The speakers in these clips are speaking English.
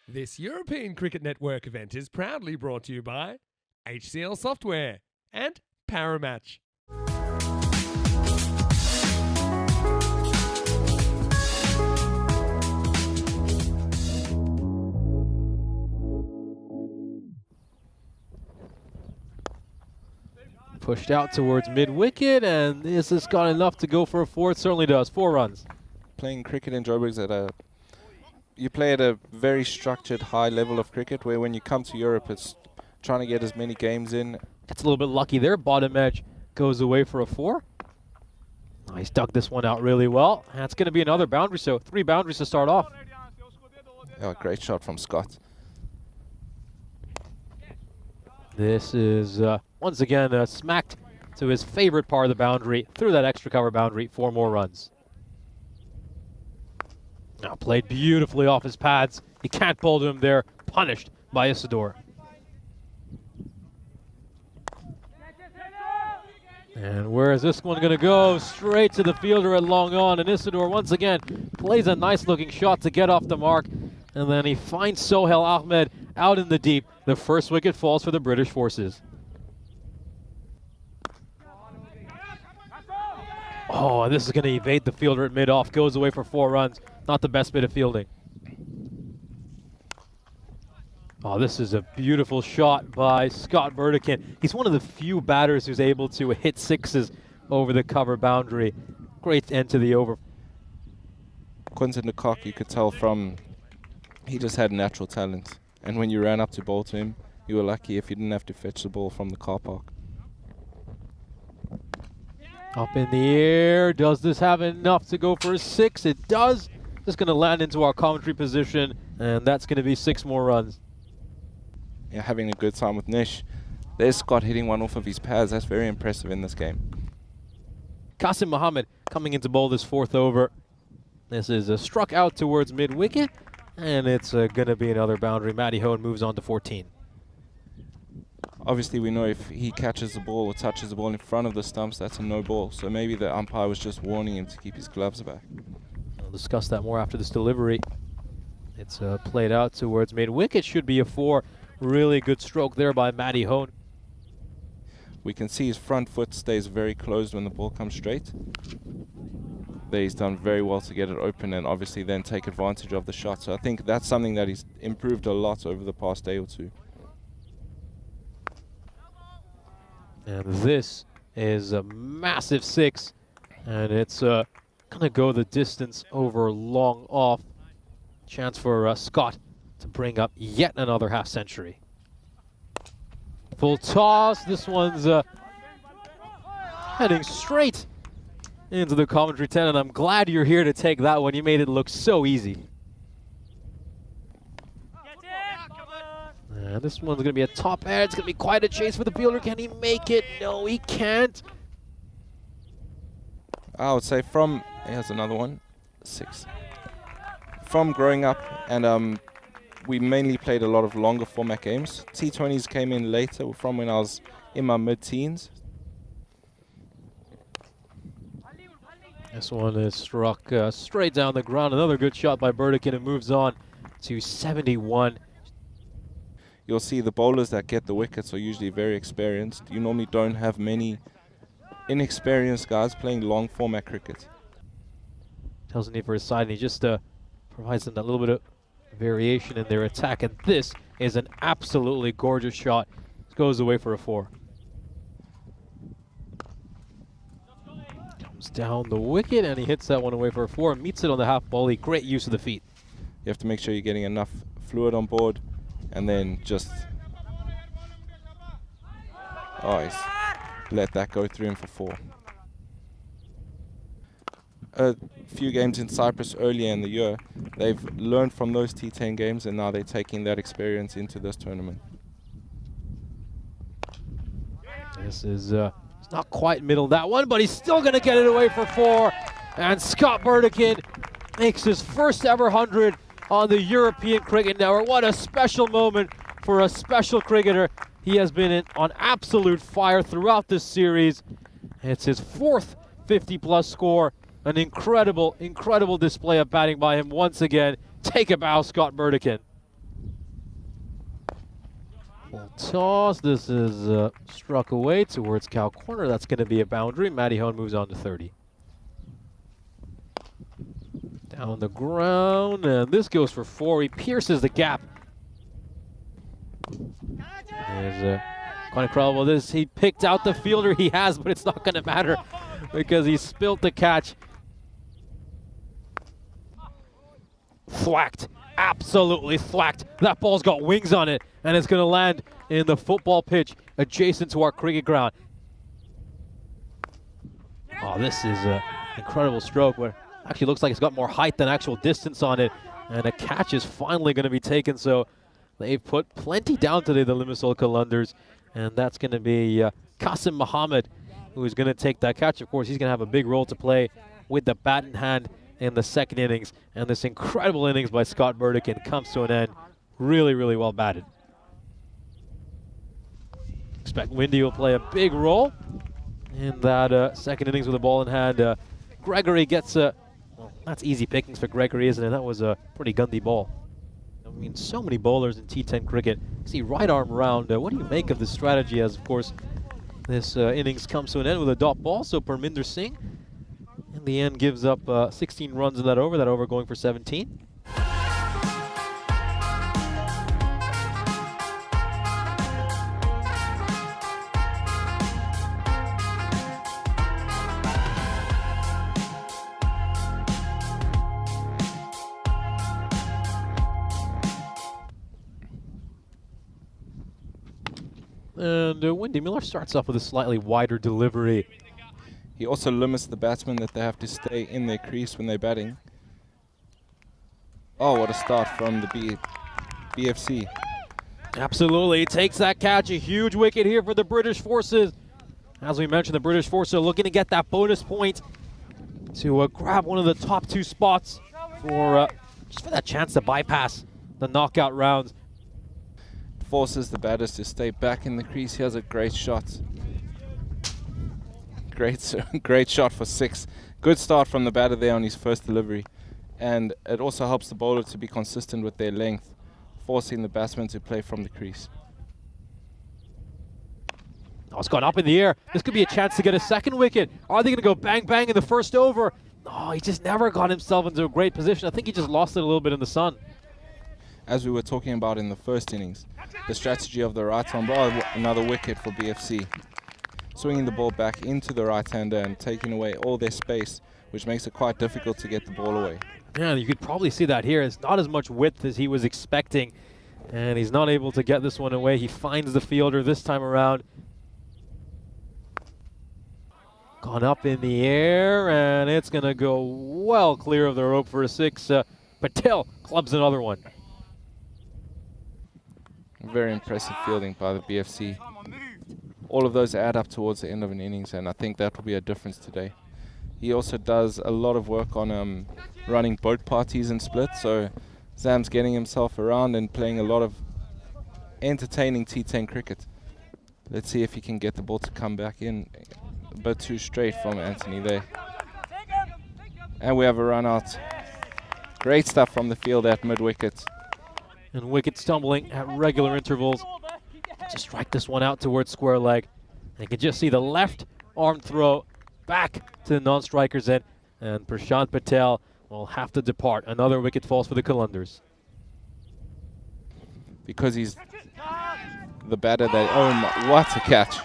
This European Cricket Network event is proudly brought to you by HCL Software and Paramatch. Pushed out towards mid-wicket, and this has got enough to go for a four. It certainly does. 4 runs. Playing cricket in Joburg you play at a very structured high level of cricket, where when you come to Europe it's trying to get as many games in. Gets a little bit lucky there. Bottom edge goes away for a 4. Oh, he's dug this one out really well. That's going to be another boundary, so 3 boundaries to start off. Oh, great shot from Scott. This is once again smacked to his favorite part of the boundary through that extra cover boundary. 4 more runs. Now played beautifully off his pads. He can't bowl to him there. Punished by Isidore. And where is this one going to go? Straight to the fielder at long on. And Isidore once again plays a nice looking shot to get off the mark. And then he finds Sohail Ahmed out in the deep. The first wicket falls for the British forces. Oh, this is going to evade the fielder at mid-off. Goes away for 4 runs. Not the best bit of fielding. Oh, this is a beautiful shot by Scott Burdekin. He's one of the few batters who's able to hit 6s over the cover boundary. Great end to the over. Quinton de Kock, you could tell from, he just had natural talent. And when you ran up to bowl to him, you were lucky if you didn't have to fetch the ball from the car park. Up in the air. Does this have enough to go for a 6? It does. Just going to land into our commentary position, and that's going to be 6 more runs. Yeah, having a good time with Nish. There's Scott hitting one off of his pads. That's very impressive in this game. Qasim Mohammed coming into bowl this 4th over. This is struck out towards mid-wicket, and it's going to be another boundary. Matty Hone moves on to 14. Obviously, we know if he catches the ball or touches the ball in front of the stumps, that's a no ball. So maybe the umpire was just warning him to keep his gloves back. We'll discuss that more after this delivery. It's played out towards mid-wicket. Should be a 4. Really good stroke there by Matty Hone. We can see his front foot stays very closed when the ball comes straight. There he's done very well to get it open and obviously then take advantage of the shot. So I think that's something that he's improved a lot over the past day or 2. And this is a massive 6. And it's going to go the distance over long off. Chance for Scott to bring up yet another half century. Full toss. This one's heading straight into the commentary tent, and I'm glad you're here to take that one. You made it look so easy. And this one's going to be a top edge. It's going to be quite a chase for the fielder. Can he make it? No, he can't. I would say here's another one, 6. From growing up, and we mainly played a lot of longer format games. T20s came in later, from when I was in my mid-teens. This one is struck straight down the ground. Another good shot by Burdekin, and moves on to 71. You'll see the bowlers that get the wickets are usually very experienced. You normally don't have many inexperienced guys playing long format cricket. Tells the need for his side, and he just provides them that little bit of variation in their attack. And this is an absolutely gorgeous shot. It goes away for a 4. Comes down the wicket, and he hits that one away for a 4. Meets it on the half volley. Great use of the feet. You have to make sure you're getting enough fluid on board, and then just let that go through him for 4. A few games in Cyprus earlier in the year, they've learned from those T10 games, and now they're taking that experience into this tournament. This is not quite middle that one, but he's still going to get it away for 4. And Scott Burdekin makes his first ever 100 on the European Cricket Network. What a special moment for a special cricketer. He has been on absolute fire throughout this series. It's his 4th 50-plus score. An incredible, incredible display of batting by him once again. Take a bow, Scott Burdekin. Full toss. This is struck away towards cow corner. That's going to be a boundary. Matty Hone moves on to 30. Down the ground, and this goes for 4. He pierces the gap. There's quite incredible. He picked out the fielder he has, but it's not going to matter because he spilt the catch. Thwacked. Absolutely thwacked. That ball's got wings on it, and it's going to land in the football pitch adjacent to our cricket ground. Oh, this is an incredible stroke, but actually looks like it's got more height than actual distance on it, and a catch is finally going to be taken. So they've put plenty down today, the Limassol Calunders, and that's going to be Qasim Mohammed who's going to take that catch. Of course, he's going to have a big role to play with the bat in hand in the second innings, and this incredible innings by Scott Burdikin comes to an end. Really, really well batted. Expect Windy will play a big role in that second innings with the ball in hand. Gregory gets well, that's easy pickings for Gregory, isn't it? That was a pretty gundy ball. I mean, so many bowlers in T10 cricket. See, right arm round. What do you make of this strategy as, of course, this innings comes to an end with a dot ball? So Parminder Singh in the end gives up 16 runs in that over going for 17. And Windy Miller starts off with a slightly wider delivery. He also limits the batsmen that they have to stay in their crease when they're batting. Oh, what a start from the BFC. Absolutely, he takes that catch. A huge wicket here for the British forces. As we mentioned, the British forces are looking to get that bonus point to grab one of the top 2 spots for just for that chance to bypass the knockout rounds. Forces the batters to stay back in the crease. He has a great shot. Great shot for 6. Good start from the batter there on his first delivery. And it also helps the bowler to be consistent with their length, forcing the batsman to play from the crease. Oh, it's gone up in the air. This could be a chance to get a second wicket. Are they going to go bang bang in the first over? No, he just never got himself into a great position. I think he just lost it a little bit in the sun. As we were talking about in the first innings, the strategy of the right-hander, another wicket for BFC. Swinging the ball back into the right-hander and taking away all their space, which makes it quite difficult to get the ball away. Yeah, you could probably see that here. It's not as much width as he was expecting, and he's not able to get this one away. He finds the fielder this time around. Gone up in the air, and it's going to go well clear of the rope for a 6. Patel clubs another one. Very impressive fielding by the BFC. All of those add up towards the end of an innings, and I think that will be a difference today. He also does a lot of work on running boat parties and splits, so Sam's getting himself around and playing a lot of entertaining T10 cricket. Let's see if he can get the ball to come back in. A bit too straight from Anthony there. And we have a run out. Great stuff from the field at mid-wicket. And wicket stumbling at regular intervals. Just strike this one out towards square leg. You can just see the left arm throw back to the non-striker's end. And Prashant Patel will have to depart. Another wicket falls for the Calunders. Because he's the batter that, oh my, what a catch.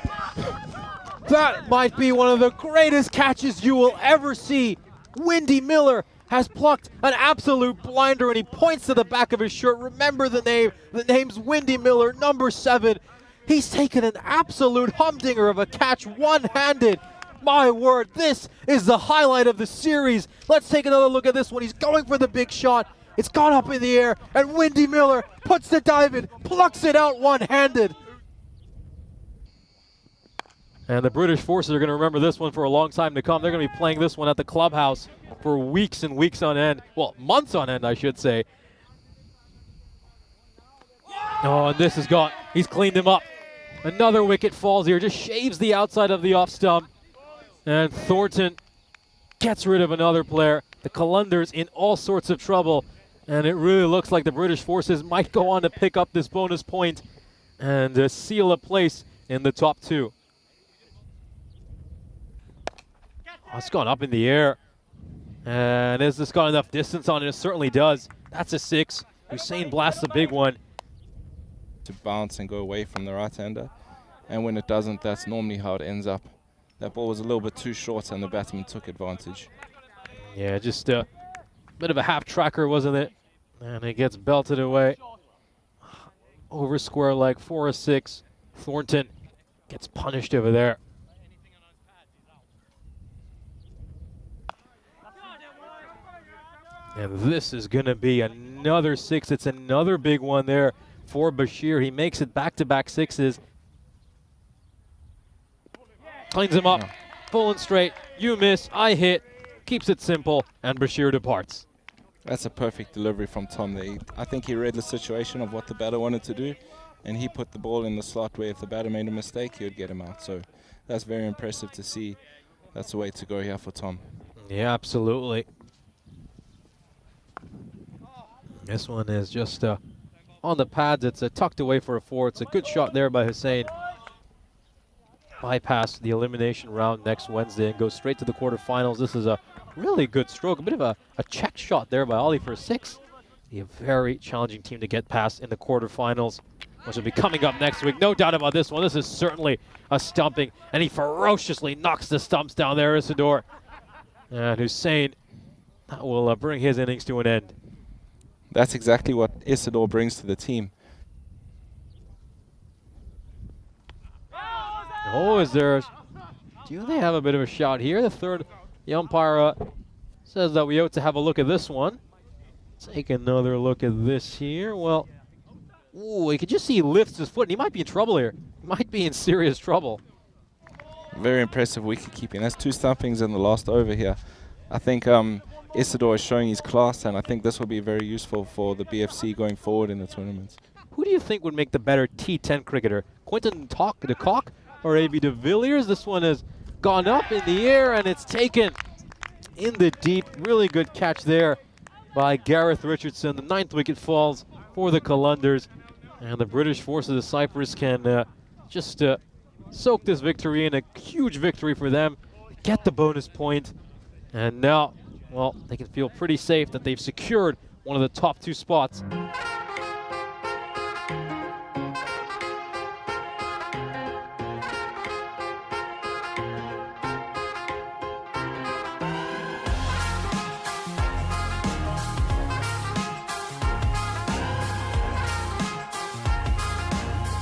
That might be one of the greatest catches you will ever see. Windy Miller has plucked an absolute blinder, and he points to the back of his shirt. Remember the name. The name's Windy Miller, number 7. He's taken an absolute humdinger of a catch one-handed. My word, this is the highlight of the series. Let's take another look at this one. He's going for the big shot. It's gone up in the air, and Windy Miller puts the dive in, plucks it out one-handed. And the British forces are going to remember this one for a long time to come. They're going to be playing this one at the clubhouse for weeks and weeks on end. Well, months on end, I should say. Oh, and this is gone. He's cleaned him up. Another wicket falls here. Just shaves the outside of the off stump. And Thornton gets rid of another player. The Calunders in all sorts of trouble. And it really looks like the British forces might go on to pick up this bonus point and seal a place in the top 2. Oh, it's gone up in the air. And has this got enough distance on it? It certainly does. That's a 6. Hussein blasts a big one. To bounce and go away from the right-hander. And when it doesn't, that's normally how it ends up. That ball was a little bit too short and the batsman took advantage. Yeah, just a bit of a half tracker, wasn't it? And it gets belted away. Over square leg, 4 or 6. Thornton gets punished over there. And this is going to be another 6. It's another big one there for Bashir. He makes it back-to-back 6s. Cleans him up, full and straight. You miss, I hit. Keeps it simple, and Bashir departs. That's a perfect delivery from Tom there. I think he read the situation of what the batter wanted to do, and he put the ball in the slot where if the batter made a mistake, he would get him out. So that's very impressive to see. That's the way to go here for Tom. Yeah, absolutely. This one is just on the pads. It's tucked away for a 4. It's a good shot there by Hussein. Bypass the elimination round next Wednesday and go straight to the quarterfinals. This is a really good stroke. A bit of a check shot there by Ollie for a 6. A very challenging team to get past in the quarterfinals, which will be coming up next week. No doubt about this one. This is certainly a stumping, and he ferociously knocks the stumps down there, Isidore. And Hussein, that will bring his innings to an end. That's exactly what Isidore brings to the team. Oh, is there? Do they have a bit of a shout here? The third, the umpire says that we ought to have a look at this one. Take another look at this here. Well, ooh, you can just see he lifts his foot, and he might be in trouble here. He might be in serious trouble. Very impressive wicket keeping. That's 2 stumpings in the last over here. I think Isidore is showing his class, and I think this will be very useful for the BFC going forward in the tournaments. Who do you think would make the better T10 cricketer? Quinton de Kock or A.B. de Villiers? This one has gone up in the air, and it's taken in the deep. Really good catch there by Gareth Richardson. The 9th wicket falls for the Colunders, and the British forces of Cyprus can just soak this victory in. A huge victory for them. Get the bonus point, and now, well, they can feel pretty safe that they've secured one of the top 2 spots